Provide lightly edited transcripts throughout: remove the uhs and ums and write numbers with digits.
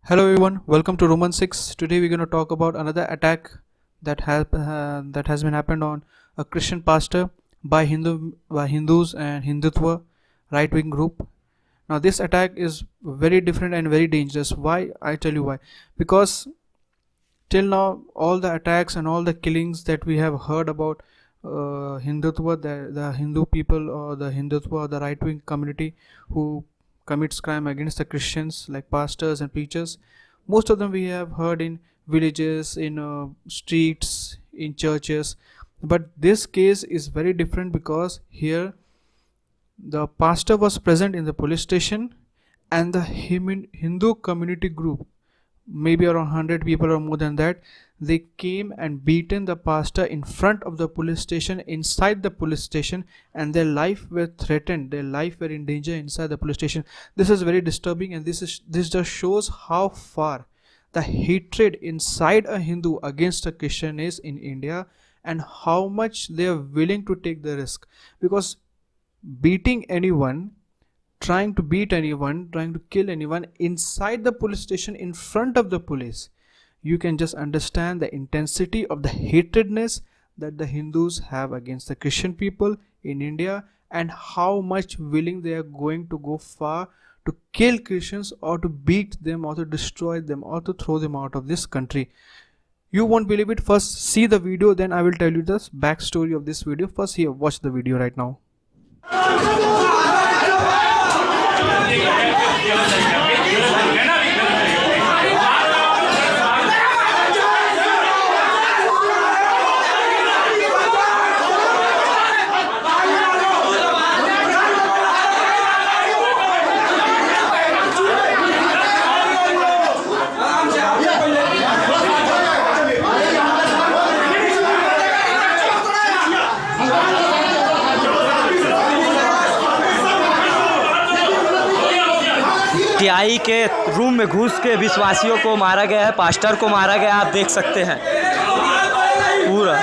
Hello everyone, welcome to Roman 6. Today we're going to talk about another attack that has been happened on a Christian pastor by Hindus and Hindutva right wing group. Now this attack is very different and very dangerous. Why? I tell you why. Because till now all the attacks and all the killings that we have heard about Hindutva, the Hindu people or the Hindutva or the right wing community who commits crime against the Christians, like pastors and preachers, most of them we have heard in villages, in streets, in churches. But this case is very different because here the pastor was present in the police station and the Hindu community group, maybe around 100 people or more than that, they came and beaten the pastor in front of the police station, inside the police station, and their life were threatened, their life were in danger inside the police station. This is very disturbing, and this just shows how far the hatred inside a Hindu against a Christian is in India, and how much they are willing to take the risk. Because beating anyone, trying to beat anyone, trying to kill anyone inside the police station in front of the police, you can just understand the intensity of the hatredness that the Hindus have against the Christian people in India, and how much willing they are going to go far to kill Christians or to beat them or to destroy them or to throw them out of this country. You won't believe it. First see the video, then I will tell you the backstory of this video. First here, watch the video right now. TI के room में घुस के विश्वासियों को मारा गया है, pastor को मारा गया, आप देख सकते हैं पूरा।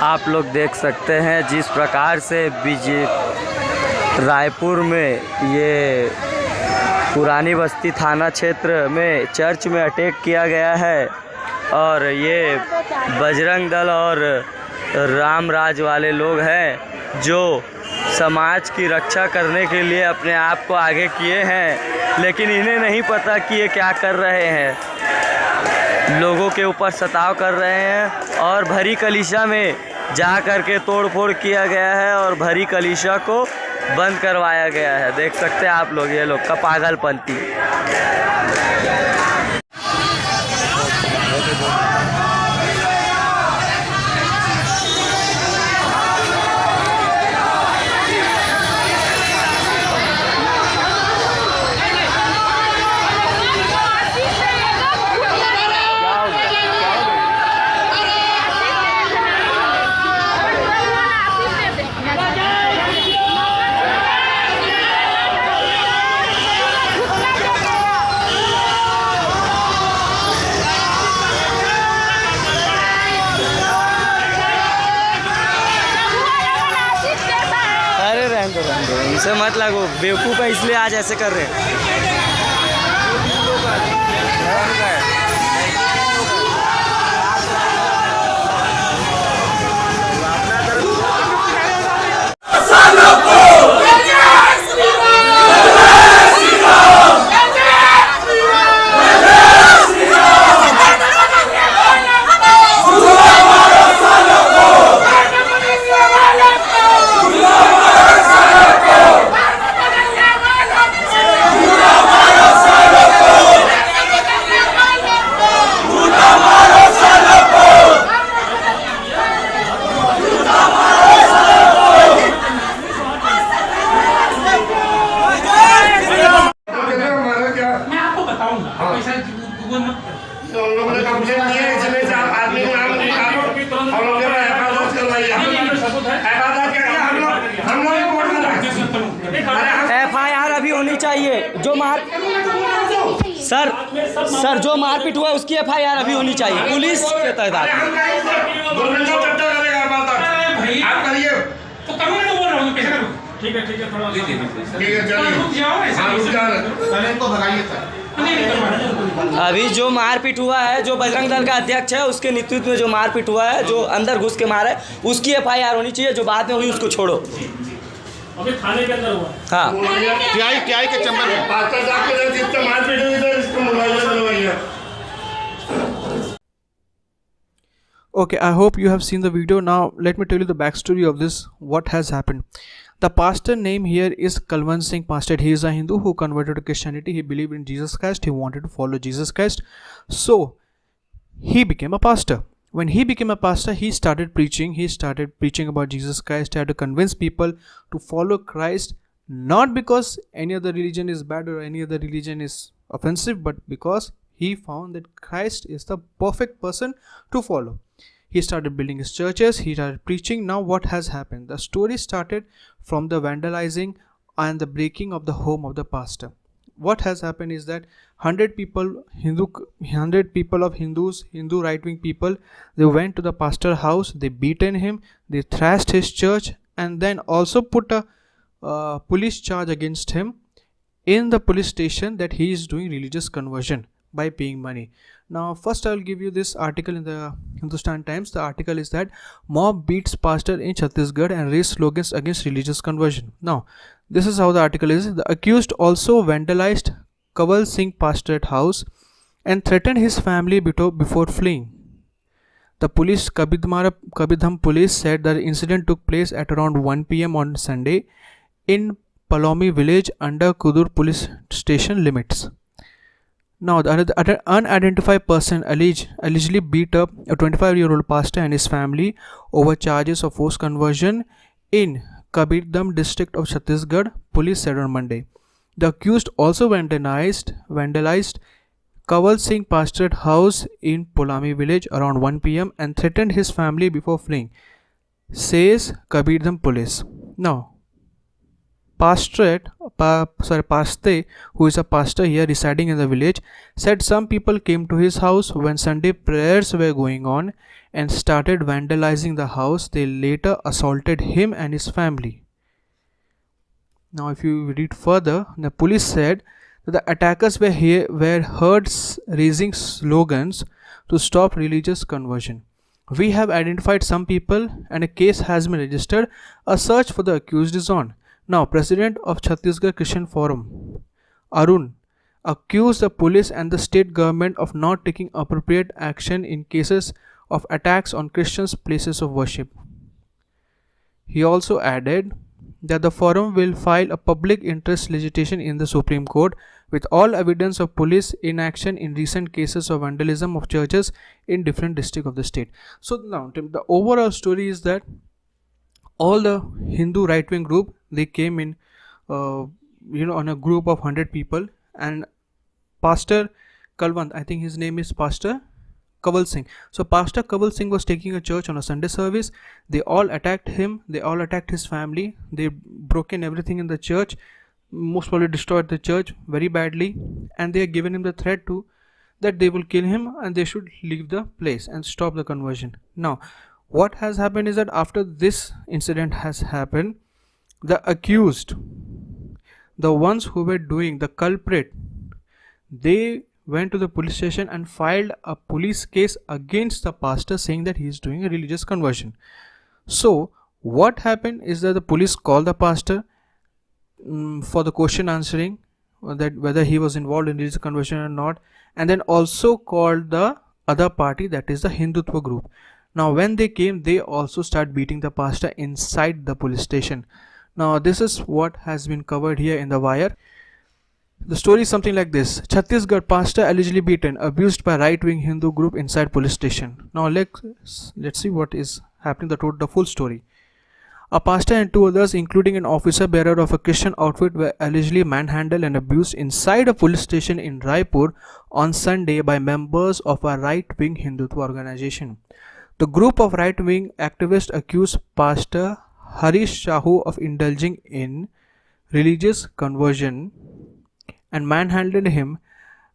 आप लोग देख सकते हैं जिस प्रकार से रायपुर में ये पुरानी बस्ती थाना क्षेत्र में चर्च में अटैक किया गया है, और ये बजरंग दल और राम राज वाले लोग हैं जो समाज की रक्षा करने के लिए अपने आप को आगे किए हैं, लेकिन इन्हें नहीं पता कि ये क्या कर रहे हैं। लोगों के ऊपर सताव कर रहे हैं और भरी कलीसिया में जा कर के तोड़ फोड़ किया गया है और भरी कलीसिया को बंद करवाया गया है। देख सकते हैं आप लोग ये लोग का पागलपंती। हमसे मत लगो, बेवकूफ़ है इसलिए आज ऐसे कर रहे हैं। FIR अभी होनी चाहिए। जो मार सर जो मारपीट हुआ है उसकी FIR अभी होनी चाहिए पुलिस के तहत। ठीक है थोड़ा अभी जो मारपीट हुआ है, जो बजरंग दल का अध्यक्ष है उसके नेतृत्व में जो मारपीट हुआ है, जो अंदर घुस के मारा है उसकी FIR होनी चाहिए। जो बाद में हुई उसको छोड़ो। अभी थाने के अंदर हुआ। हाँ, टीआई के चैम्बर में Okay, I hope you have seen the video. Now let me tell you the backstory of this, what has happened. The pastor name here is Kawalsingh Paraste. He is a Hindu who converted to Christianity. He believed in Jesus Christ. He wanted to follow Jesus Christ. So he became a pastor. When he became a pastor, he started preaching. He started preaching about Jesus Christ. He had to convince people to follow Christ, not because any other religion is bad or any other religion is offensive, but because he found that Christ is the perfect person to follow. He started building his churches. He started preaching. Now what has happened? The story started from the vandalizing and the breaking of the home of the pastor. What has happened is that 100 people of Hindu right-wing people, they went to the pastor house, they beaten him, they thrashed his church, and then also put a police charge against him in the police station that he is doing religious conversion by paying money. Now first I will give you this article in the Hindustan Times. The article is that mob beats pastor in Chhattisgarh and raised slogans against religious conversion. Now this is how the article is. The accused also vandalized Kawalsingh Paraste house and threatened his family before fleeing. The police, Kabirdham police, said that the incident took place at around 1 p.m. on Sunday in Polmi village under Kudur police station limits. Now, the unidentified person allegedly beat up a 25-year-old pastor and his family over charges of forced conversion in Kabirdham district of Chhattisgarh, police said on Monday. The accused also vandalized Kawalsingh Paraste house in Polmi village around 1 p.m. and threatened his family before fleeing, says Kabirdham police. Now, Paraste, who is a pastor here residing in the village, said some people came to his house when Sunday prayers were going on and started vandalizing the house. They later assaulted him and his family. Now, if you read further, the police said that the attackers were heard raising slogans to stop religious conversion. We have identified some people and a case has been registered. A search for the accused is on. Now, President of Chhattisgarh Christian Forum, Arun, accused the police and the state government of not taking appropriate action in cases of attacks on Christians' places of worship. He also added that the forum will file a public interest litigation in the Supreme Court with all evidence of police inaction in recent cases of vandalism of churches in different districts of the state. So now the overall story is that all the Hindu right-wing group, they came in on a group of 100 people, and Pastor Kalwant, I think his name is Pastor Kawalsingh. So Pastor Kawalsingh was taking a church on a Sunday service. They all attacked him. They all attacked his family. They broke in everything in the church, most probably destroyed the church very badly, and they have given him the threat to that they will kill him and they should leave the place and stop the conversion. Now, what has happened is that after this incident has happened, the accused the ones who were doing the culprit, they went to the police station and filed a police case against the pastor saying that he is doing a religious conversion. So what happened is that the police called the pastor for the question answering, that whether he was involved in religious conversion or not, and then also called the other party, that is the Hindutva group. Now when they came, they also start beating the pastor inside the police station. Now this is what has been covered here in the wire. The story is something like this: Chhattisgarh pastor allegedly beaten, abused by right-wing Hindu group inside police station. Now let's see what is happening, the full story. A pastor and two others, including an officer bearer of a Christian outfit, were allegedly manhandled and abused inside a police station in Raipur on Sunday by members of a right-wing Hindutva organization. The group of right-wing activists accused Pastor Harish Sahu of indulging in religious conversion and manhandled him,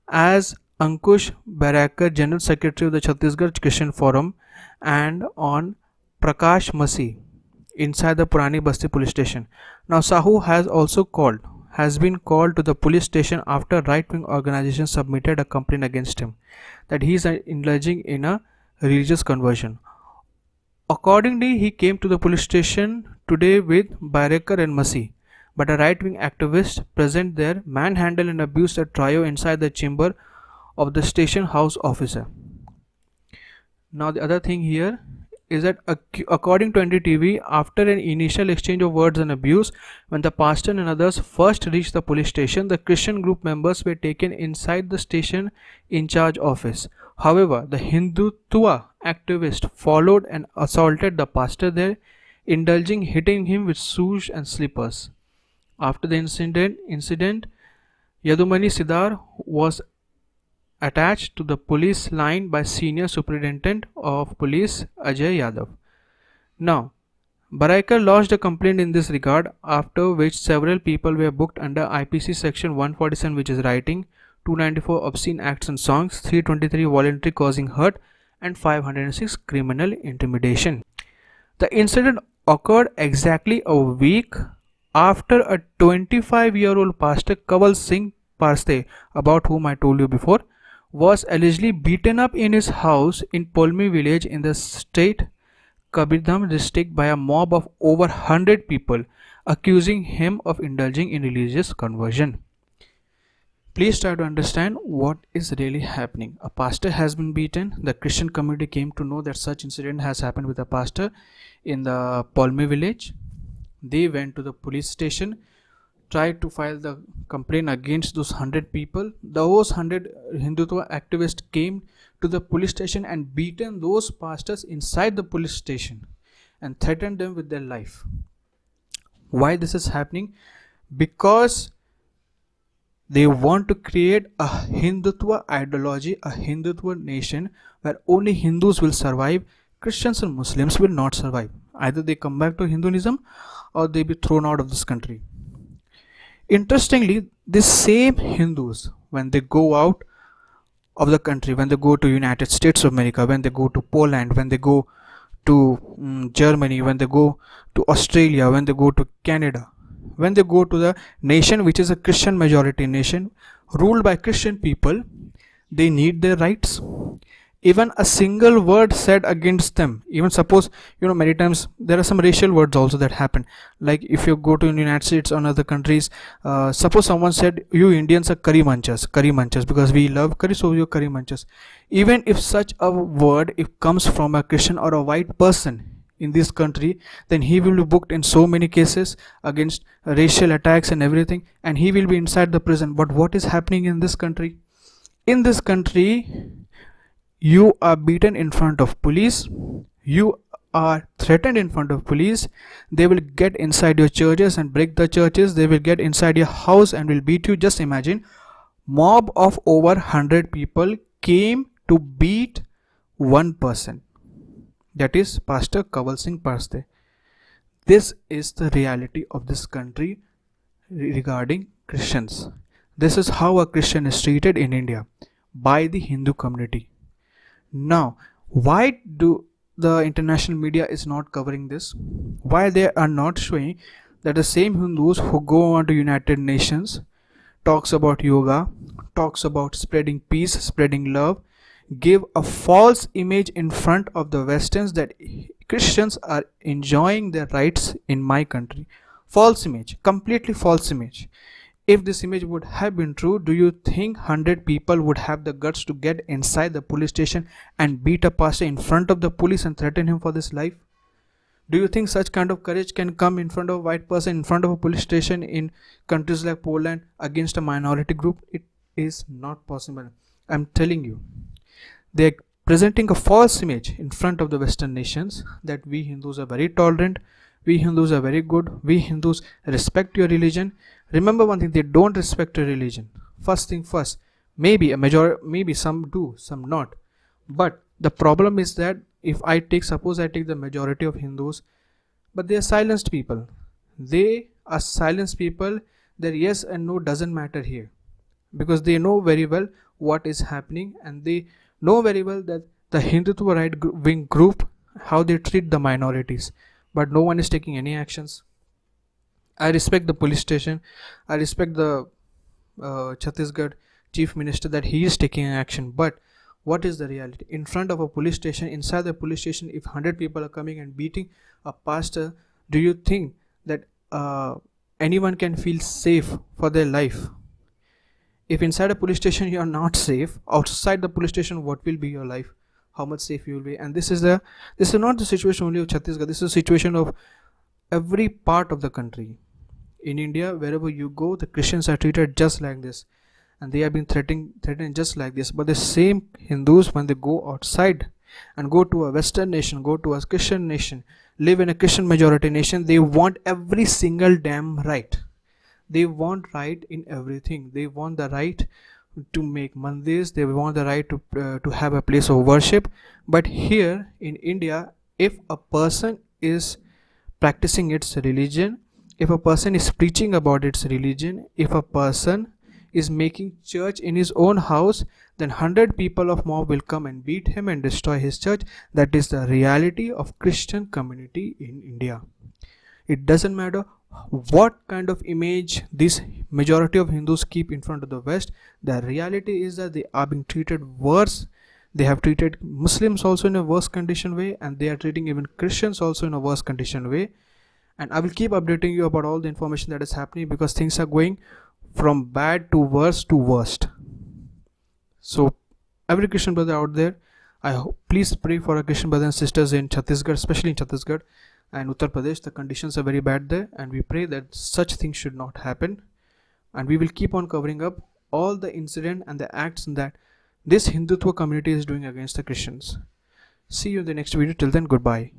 as Ankush Barakar, General Secretary of the Chhattisgarh Christian Forum, and on Prakash Masi inside the Purani Basti police station. Now Sahu has been called to the police station after right-wing organization submitted a complaint against him that he is indulging in a religious conversion. Accordingly, he came to the police station today with Barekar and Masi, but a right-wing activist present there manhandled and abused the trio inside the chamber of the station house officer. Now the other thing here is that according to NDTV, after an initial exchange of words and abuse, when the pastor and others first reached the police station, the Christian group members were taken inside the station in charge office. However, the Hindutva activist followed and assaulted the pastor there, hitting him with shoes and slippers. After the incident, Yadumani Sidar was attached to the police line by Senior Superintendent of Police Ajay Yadav. Now, Baraikar lodged a complaint in this regard, after which several people were booked under IPC section 147, which is writing, 294 obscene acts and songs, 323 voluntary causing hurt, and 506 criminal intimidation. The incident occurred exactly a week after a 25-year-old pastor, Kawalsingh Paraste, about whom I told you before, was allegedly beaten up in his house in Polmi village in the state Kabirdham district by a mob of over 100 people, accusing him of indulging in religious conversion. Please try to understand what is really happening. A pastor has been beaten. The Christian community came to know that such incident has happened with a pastor in the Polmi village. They went to the police station, tried to file the complaint against those 100 people. Those 100 Hindutva activists came to the police station and beaten those pastors inside the police station and threatened them with their life. Why this is happening? Because they want to create a Hindutva ideology, a Hindutva nation where only Hindus will survive, Christians and Muslims will not survive. Either they come back to Hinduism or they be thrown out of this country. Interestingly, these same Hindus, when they go out of the country, when they go to United States of America, when they go to Poland, when they go to Germany, when they go to Australia, when they go to Canada, when they go to the nation which is a Christian majority nation ruled by Christian people, they need their rights. Even a single word said against them, even suppose, many times there are some racial words also that happen, like if you go to United States or other countries, suppose someone said, you Indians are curry munchers, because we love curry, so you're curry munchers. Even if such a word comes from a Christian or a white person in this country, then he will be booked in so many cases against racial attacks and everything, and he will be inside the prison. But what is happening in this country? In this country, you are beaten in front of police, you are threatened in front of police, they will get inside your churches and break the churches, they will get inside your house and will beat you. Just imagine, mob of over 100 people came to beat one person, that is Pastor Kawalsingh Paraste. This is the reality of this country regarding Christians. This is how a Christian is treated in India by the Hindu community. Now, why do the international media is not covering this? Why they are not showing that the same Hindus who go on to United Nations, talks about yoga, talks about spreading peace, spreading love, give a false image in front of the Westerns that Christians are enjoying their rights in my country. False image, completely false image. If this image would have been true, do you think 100 people would have the guts to get inside the police station and beat a pastor in front of the police and threaten him for his life? Do you think such kind of courage can come in front of a white person in front of a police station in countries like Poland against a minority group? It is not possible. I'm telling you. They are presenting a false image in front of the Western nations that we Hindus are very tolerant, we Hindus are very good, we Hindus respect your religion. Remember one thing, they don't respect your religion. First thing first, maybe some do, some not. But the problem is that if suppose I take the majority of Hindus, but they are silenced people. They are silenced people. Their yes and no doesn't matter here, because they know very well what is happening, and they know very well that the Hindutva right wing group, how they treat the minorities, but no one is taking any actions. I respect the police station. I respect the Chhattisgarh chief minister that he is taking action, but what is the reality? In front of a police station, inside the police station, if 100 people are coming and beating a pastor, do you think that anyone can feel safe for their life? If inside a police station you are not safe, outside the police station, what will be your life? How much safe you will be? And this is not the situation only of Chhattisgarh. This is a situation of every part of the country. In India, wherever you go, the Christians are treated just like this, and they have been threatened just like this. But the same Hindus, when they go outside and go to a Western nation, go to a Christian nation, live in a Christian majority nation, they want every single damn right. They want right in everything. They want the right to make mandirs. They want the right to have a place of worship. But here in India, if a person is practicing its religion, if a person is preaching about its religion, if a person is making church in his own house, then 100 people of mob will come and beat him and destroy his church. That is the reality of Christian community in India. It doesn't matter what kind of image this majority of Hindus keep in front of the West. The reality is that they are being treated worse. They have treated Muslims also in a worse condition way, and they are treating even Christians also in a worse condition way. And I will keep updating you about all the information that is happening, because things are going from bad to worse to worst. So every Christian brother out there, I hope, please pray for our Christian brothers and sisters in Chhattisgarh, especially in Chhattisgarh and Uttar Pradesh. The conditions are very bad there, and we pray that such things should not happen. And we will keep on covering up all the incident and the acts that this Hindutva community is doing against the Christians. See you in the next video. Till then, goodbye.